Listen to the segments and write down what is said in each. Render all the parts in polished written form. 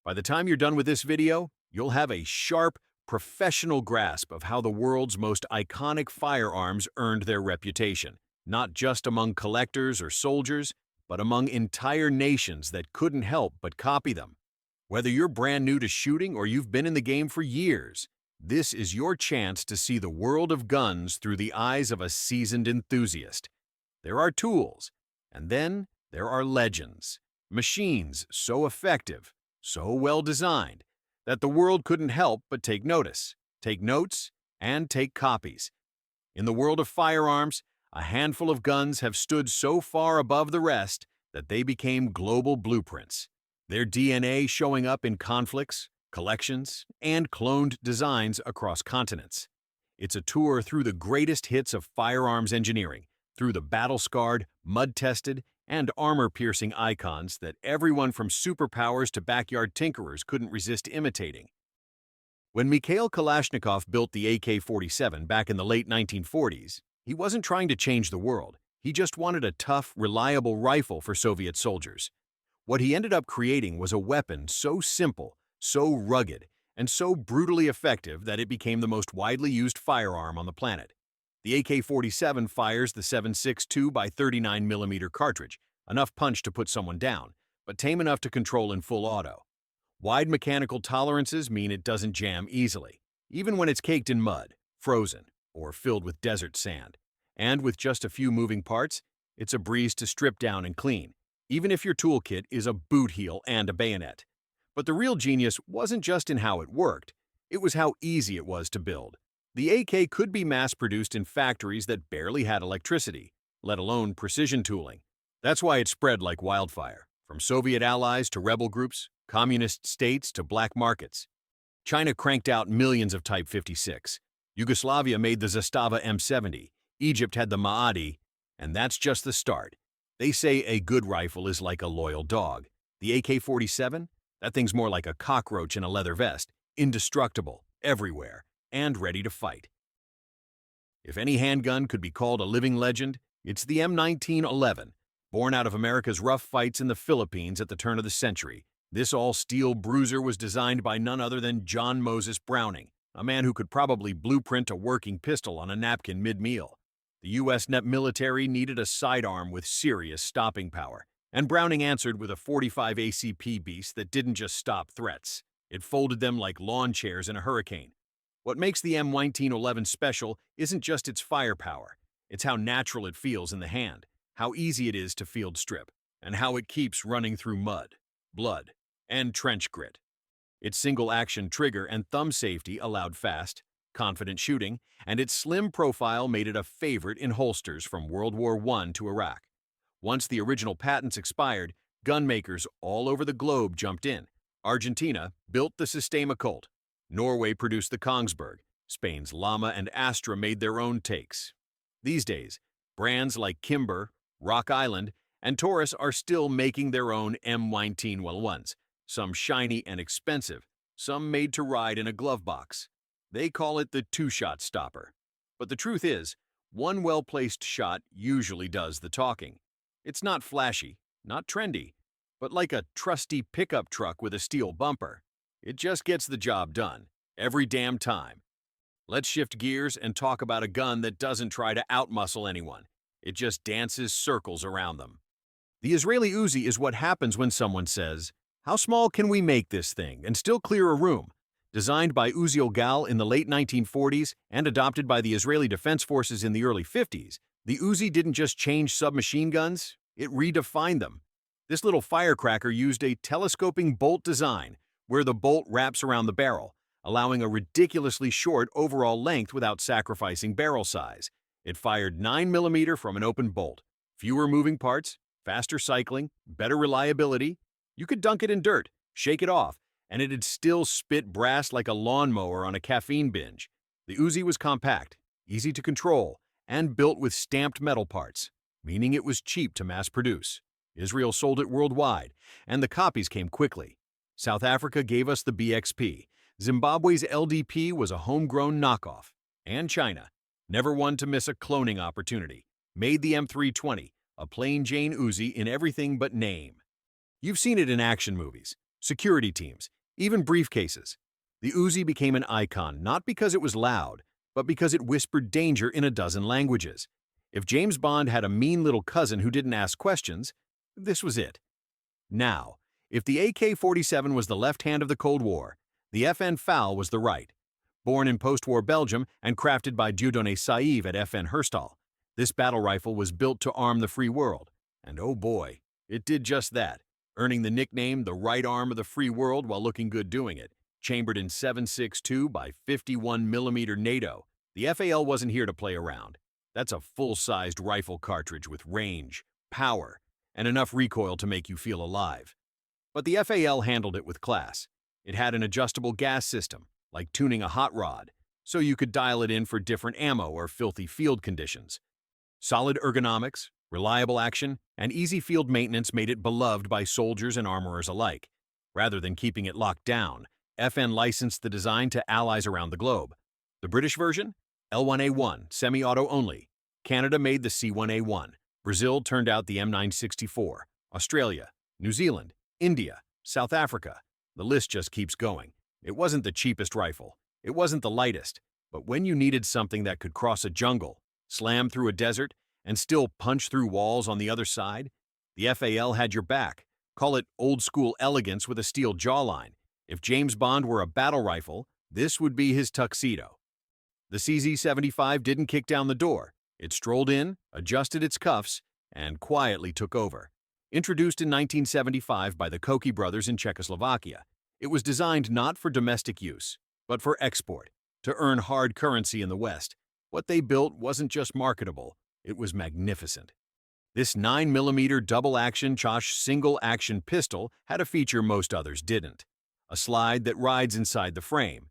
By the time you're done with this video, you'll have a sharp, professional grasp of how the world's most iconic firearms earned their reputation, not just among collectors or soldiers, but among entire nations that couldn't help but copy them. Whether you're brand new to shooting or you've been in the game for years, this is your chance to see the world of guns through the eyes of a seasoned enthusiast. There are tools, and then there are legends. Machines so effective, so well designed, that the world couldn't help but take notice, take notes, and take copies. In the world of firearms, a handful of guns have stood so far above the rest that they became global blueprints, their DNA showing up in conflicts, collections, and cloned designs across continents. It's a tour through the greatest hits of firearms engineering, through the battle-scarred, mud-tested, and armor-piercing icons that everyone from superpowers to backyard tinkerers couldn't resist imitating. When Mikhail Kalashnikov built the AK-47 back in the late 1940s, he wasn't trying to change the world. He just wanted a tough, reliable rifle for Soviet soldiers. What he ended up creating was a weapon so simple, so rugged, and so brutally effective that it became the most widely used firearm on the planet. The AK-47 fires the 7.62 by 39mm cartridge, enough punch to put someone down, but tame enough to control in full auto. Wide mechanical tolerances mean it doesn't jam easily, even when it's caked in mud, frozen, or filled with desert sand. And with just a few moving parts, it's a breeze to strip down and clean, even if your toolkit is a boot heel and a bayonet. But the real genius wasn't just in how it worked, it was how easy it was to build. The AK could be mass-produced in factories that barely had electricity, let alone precision tooling. That's why it spread like wildfire, from Soviet allies to rebel groups, communist states to black markets. China cranked out millions of Type 56. Yugoslavia made the Zastava M70. Egypt had the Maadi, and that's just the start. They say a good rifle is like a loyal dog. The AK-47? That thing's more like a cockroach in a leather vest, indestructible, everywhere, and ready to fight. If any handgun could be called a living legend, it's the M1911. Born out of America's rough fights in the Philippines at the turn of the century, this all-steel bruiser was designed by none other than John Moses Browning, a man who could probably blueprint a working pistol on a napkin mid-meal. The U.S. military needed a sidearm with serious stopping power, and Browning answered with a .45 ACP beast that didn't just stop threats. It folded them like lawn chairs in a hurricane. What makes the M1911 special isn't just its firepower, it's how natural it feels in the hand, how easy it is to field strip, and how it keeps running through mud, blood, and trench grit. Its single-action trigger and thumb safety allowed fast, confident shooting, and its slim profile made it a favorite in holsters from World War I to Iraq. Once the original patents expired, gun makers all over the globe jumped in. Argentina built the Sistema Colt. Norway produced the Kongsberg. Spain's Llama and Astra made their own takes. These days, brands like Kimber, Rock Island, and Taurus are still making their own M1911s, some shiny and expensive, some made to ride in a glove box. They call it the two-shot stopper. But the truth is, one well-placed shot usually does the talking. It's not flashy, not trendy, but like a trusty pickup truck with a steel bumper. It just gets the job done, every damn time. Let's shift gears and talk about a gun that doesn't try to outmuscle anyone. It just dances circles around them. The Israeli Uzi is what happens when someone says, "How small can we make this thing and still clear a room?" Designed by Uziel Gal in the late 1940s and adopted by the Israeli Defense Forces in the early 50s, the Uzi didn't just change submachine guns, it redefined them. This little firecracker used a telescoping bolt design, where the bolt wraps around the barrel, allowing a ridiculously short overall length without sacrificing barrel size. It fired 9mm from an open bolt. Fewer moving parts, faster cycling, better reliability. You could dunk it in dirt, shake it off, and it'd still spit brass like a lawnmower on a caffeine binge. The Uzi was compact, easy to control, and built with stamped metal parts, meaning it was cheap to mass produce. Israel sold it worldwide, and the copies came quickly. South Africa gave us the BXP. Zimbabwe's LDP was a homegrown knockoff. And China, never one to miss a cloning opportunity, made the M320, a plain Jane Uzi in everything but name. You've seen it in action movies, security teams, Even briefcases. The Uzi became an icon not because it was loud, but because it whispered danger in a dozen languages. If James Bond had a mean little cousin who didn't ask questions, this was it. Now, if the AK-47 was the left hand of the Cold War, the FN FAL was the right. Born in post-war Belgium and crafted by Dieudonné Saïve at FN Herstal, this battle rifle was built to arm the free world. And oh boy, it did just that, earning the nickname the right arm of the free world while looking good doing it. Chambered in 7.62 by 51mm NATO, the FAL wasn't here to play around. That's a full-sized rifle cartridge with range, power, and enough recoil to make you feel alive. But the FAL handled it with class. It had an adjustable gas system, like tuning a hot rod, so you could dial it in for different ammo or filthy field conditions. Solid ergonomics, reliable action, and easy field maintenance made it beloved by soldiers and armorers alike. Rather than keeping it locked down, FN licensed the design to allies around the globe. The British version? L1A1, semi-auto only. Canada made the C1A1. Brazil turned out the M964. Australia, New Zealand, India, South Africa. The list just keeps going. It wasn't the cheapest rifle. It wasn't the lightest. But when you needed something that could cross a jungle, slam through a desert, and still punch through walls on the other side, the FAL had your back. Call it old-school elegance with a steel jawline. If James Bond were a battle rifle, this would be his tuxedo. The CZ-75 didn't kick down the door. It strolled in, adjusted its cuffs, and quietly took over. Introduced in 1975 by the Koch brothers in Czechoslovakia, it was designed not for domestic use, but for export, to earn hard currency in the West. What they built wasn't just marketable, it was magnificent. This 9mm double-action Chosh single-action pistol had a feature most others didn't: a slide that rides inside the frame.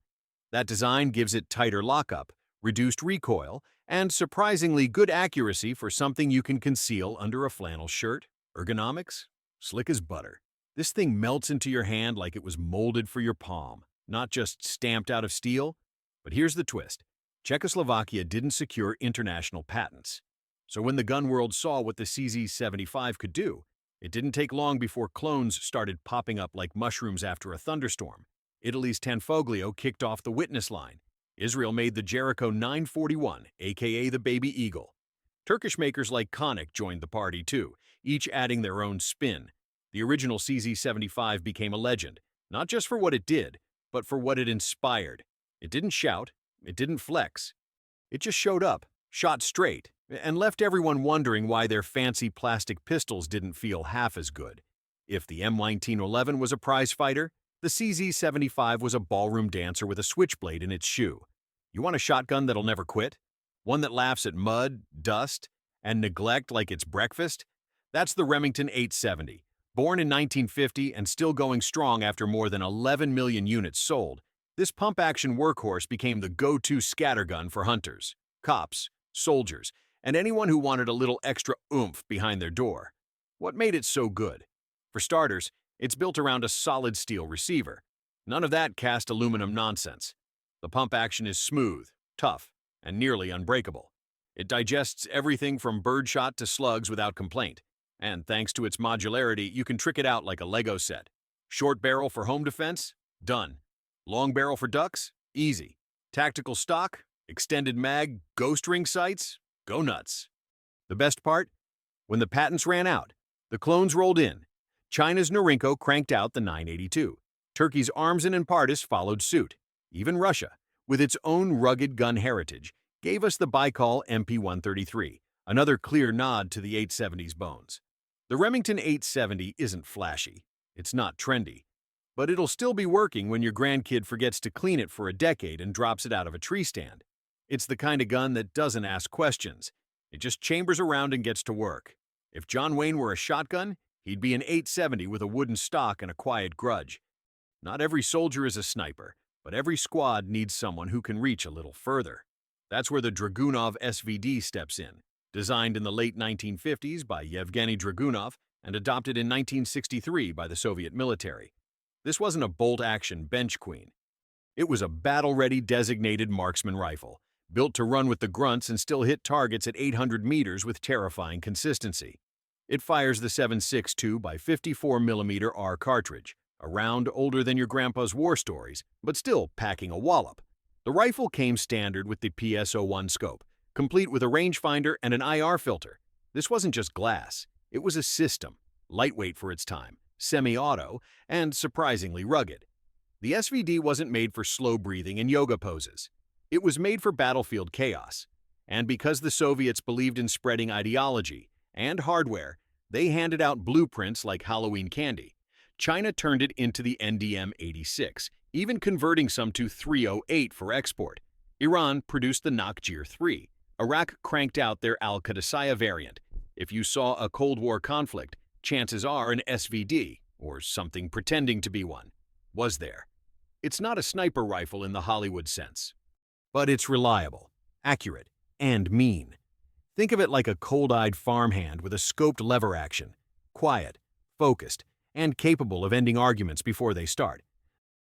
That design gives it tighter lockup, reduced recoil, and surprisingly good accuracy for something you can conceal under a flannel shirt. Ergonomics? Slick as butter. This thing melts into your hand like it was molded for your palm, not just stamped out of steel. But here's the twist. Czechoslovakia didn't secure international patents. So when the gun world saw what the CZ-75 could do, it didn't take long before clones started popping up like mushrooms after a thunderstorm. Italy's Tanfoglio kicked off the witness line. Israel made the Jericho 941, aka the Baby Eagle. Turkish makers like Konik joined the party too, each adding their own spin. The original CZ-75 became a legend, not just for what it did, but for what it inspired. It didn't shout, it didn't flex. It just showed up, shot straight, and left everyone wondering why their fancy plastic pistols didn't feel half as good. If the M1911 was a prize fighter, the CZ-75 was a ballroom dancer with a switchblade in its shoe. You want a shotgun that'll never quit? One that laughs at mud, dust, and neglect like it's breakfast? That's the Remington 870. Born in 1950 and still going strong after more than 11 million units sold, this pump-action workhorse became the go-to scattergun for hunters, cops, soldiers, and anyone who wanted a little extra oomph behind their door. What made it so good? For starters, it's built around a solid steel receiver. None of that cast aluminum nonsense. The pump action is smooth, tough, and nearly unbreakable. It digests everything from birdshot to slugs without complaint. And thanks to its modularity, you can trick it out like a Lego set. Short barrel for home defense? Done. Long barrel for ducks? Easy. Tactical stock? Extended mag? Ghost ring sights? Go nuts. The best part? When the patents ran out, the clones rolled in. China's Norinco cranked out the 982. Turkey's Armsen and Pardis followed suit. Even Russia, with its own rugged gun heritage, gave us the Baikal MP-133, another clear nod to the 870's bones. The Remington 870 isn't flashy. It's not trendy. But it'll still be working when your grandkid forgets to clean it for a decade and drops it out of a tree stand. It's the kind of gun that doesn't ask questions. It just chambers around and gets to work. If John Wayne were a shotgun, he'd be an 870 with a wooden stock and a quiet grudge. Not every soldier is a sniper, but every squad needs someone who can reach a little further. That's where the Dragunov SVD steps in. Designed in the late 1950s by Yevgeny Dragunov and adopted in 1963 by the Soviet military. This wasn't a bolt-action bench queen. It was a battle-ready designated marksman rifle, built to run with the grunts and still hit targets at 800 meters with terrifying consistency. It fires the 7.62 by 54mm R cartridge, a round older than your grandpa's war stories, but still packing a wallop. The rifle came standard with the PS-01 scope, complete with a rangefinder and an IR filter. This wasn't just glass, it was a system, lightweight for its time, semi-auto, and surprisingly rugged. The SVD wasn't made for slow breathing and yoga poses. It was made for battlefield chaos. And because the Soviets believed in spreading ideology and hardware, they handed out blueprints like Halloween candy. China turned it into the NDM-86, even converting some to 308 for export. Iran produced the Nakjir 3. Iraq cranked out their Al-Qadisiyah variant. If you saw a Cold War conflict, chances are an SVD, or something pretending to be one, was there. It's not a sniper rifle in the Hollywood sense, but it's reliable, accurate, and mean. Think of it like a cold-eyed farmhand with a scoped lever action, quiet, focused, and capable of ending arguments before they start.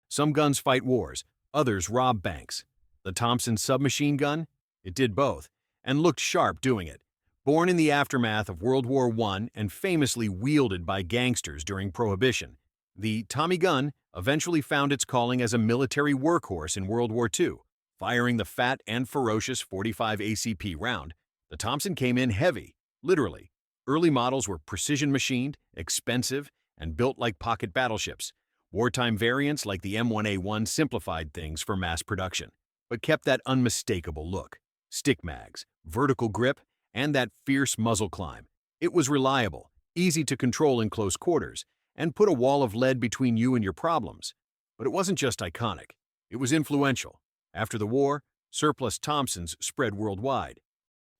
Some guns fight wars, others rob banks. The Thompson submachine gun? It did both, and looked sharp doing it. Born in the aftermath of World War I and famously wielded by gangsters during Prohibition, the Tommy gun eventually found its calling as a military workhorse in World War II. Firing the fat and ferocious .45 ACP round, the Thompson came in heavy, literally. Early models were precision-machined, expensive, and built like pocket battleships. Wartime variants like the M1A1 simplified things for mass production, but kept that unmistakable look. Stick mags, vertical grip, and that fierce muzzle climb. It was reliable, easy to control in close quarters, and put a wall of lead between you and your problems. But it wasn't just iconic, it was influential. After the war, surplus Thompsons spread worldwide.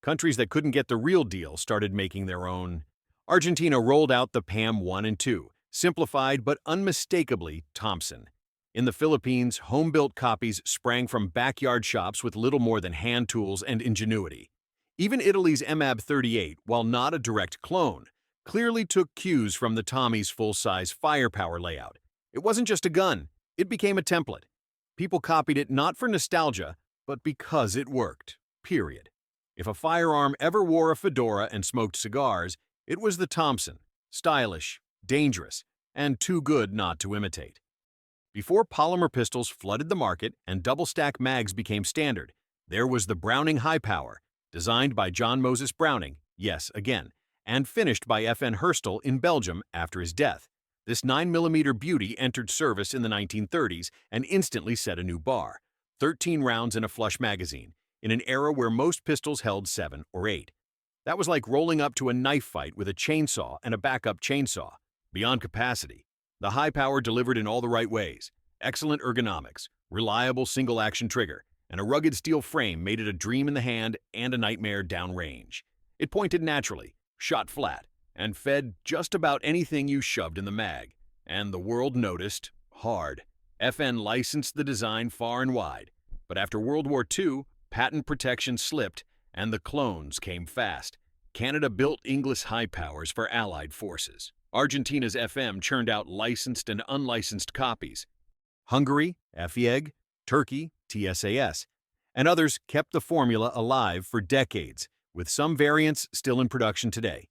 Countries that couldn't get the real deal started making their own. Argentina rolled out the PAM 1 and 2, simplified but unmistakably Thompson. In the Philippines, home-built copies sprang from backyard shops with little more than hand tools and ingenuity. Even Italy's MAB-38, while not a direct clone, clearly took cues from the Tommy's full-size firepower layout. It wasn't just a gun, it became a template. People copied it not for nostalgia, but because it worked, period. If a firearm ever wore a fedora and smoked cigars, it was the Thompson, stylish, dangerous, and too good not to imitate. Before polymer pistols flooded the market and double-stack mags became standard, there was the Browning High Power, designed by John Moses Browning, yes, again, and finished by FN Herstal in Belgium after his death. This 9mm beauty entered service in the 1930s and instantly set a new bar. 13 rounds in a flush magazine, in an era where most pistols held 7 or 8. That was like rolling up to a knife fight with a chainsaw and a backup chainsaw. Beyond capacity, the high power delivered in all the right ways. Excellent ergonomics, reliable single-action trigger, and a rugged steel frame made it a dream in the hand and a nightmare downrange. It pointed naturally, shot flat, and fed just about anything you shoved in the mag. And the world noticed, hard. FN licensed the design far and wide. But after World War II, patent protection slipped, and the clones came fast. Canada built English high powers for Allied forces. Argentina's FM churned out licensed and unlicensed copies. Hungary, FEG, Turkey, TSAS, and others kept the formula alive for decades, with some variants still in production today.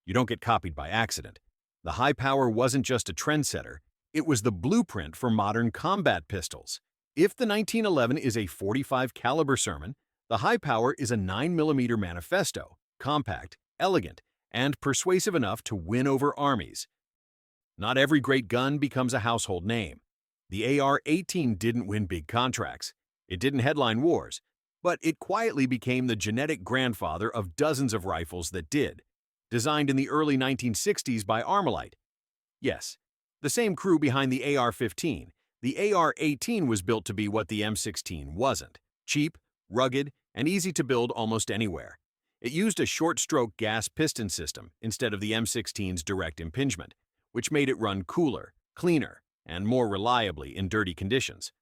You don't get copied by accident. The high power wasn't just a trendsetter, it was the blueprint for modern combat pistols. If the 1911 is a .45 caliber sermon, the high power is a 9mm manifesto, compact, elegant, and persuasive enough to win over armies. Not every great gun becomes a household name. The AR-18 didn't win big contracts. It didn't headline wars, but it quietly became the genetic grandfather of dozens of rifles that did. Designed in the early 1960s by Armalite. Yes, the same crew behind the AR-15, the AR-18 was built to be what the M16 wasn't. Cheap, rugged, and easy to build almost anywhere. It used a short-stroke gas piston system instead of the M16's direct impingement, which made it run cooler, cleaner, and more reliably in dirty conditions.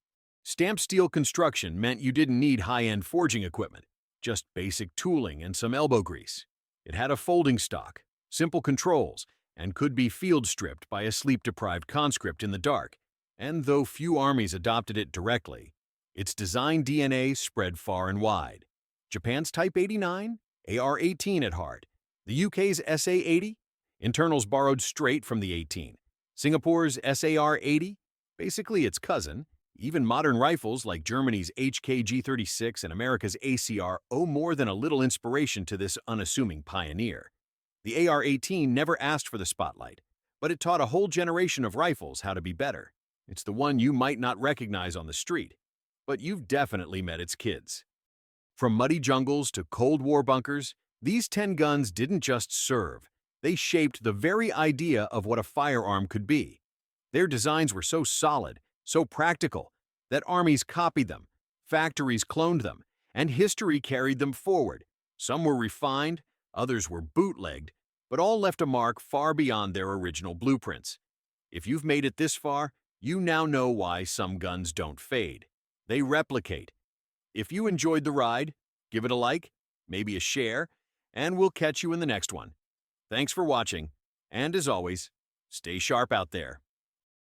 Stamped steel construction meant you didn't need high-end forging equipment, just basic tooling and some elbow grease. It had a folding stock, simple controls, and could be field-stripped by a sleep-deprived conscript in the dark. And though few armies adopted it directly, its design DNA spread far and wide. Japan's Type 89, AR-18 at heart. The UK's SA-80, internals borrowed straight from the 18. Singapore's SAR-80, basically its cousin. Even modern rifles like Germany's HK-G36 and America's ACR owe more than a little inspiration to this unassuming pioneer. The AR-18 never asked for the spotlight, but it taught a whole generation of rifles how to be better. It's the one you might not recognize on the street, but you've definitely met its kids. From muddy jungles to Cold War bunkers, these 10 guns didn't just serve. They shaped the very idea of what a firearm could be. Their designs were so solid, so practical, that armies copied them, factories cloned them, and history carried them forward. Some were refined, others were bootlegged, but all left a mark far beyond their original blueprints. If you've made it this far, you now know why some guns don't fade. They replicate. If you enjoyed the ride, give it a like, maybe a share, and we'll catch you in the next one. Thanks for watching, and as always, stay sharp out there.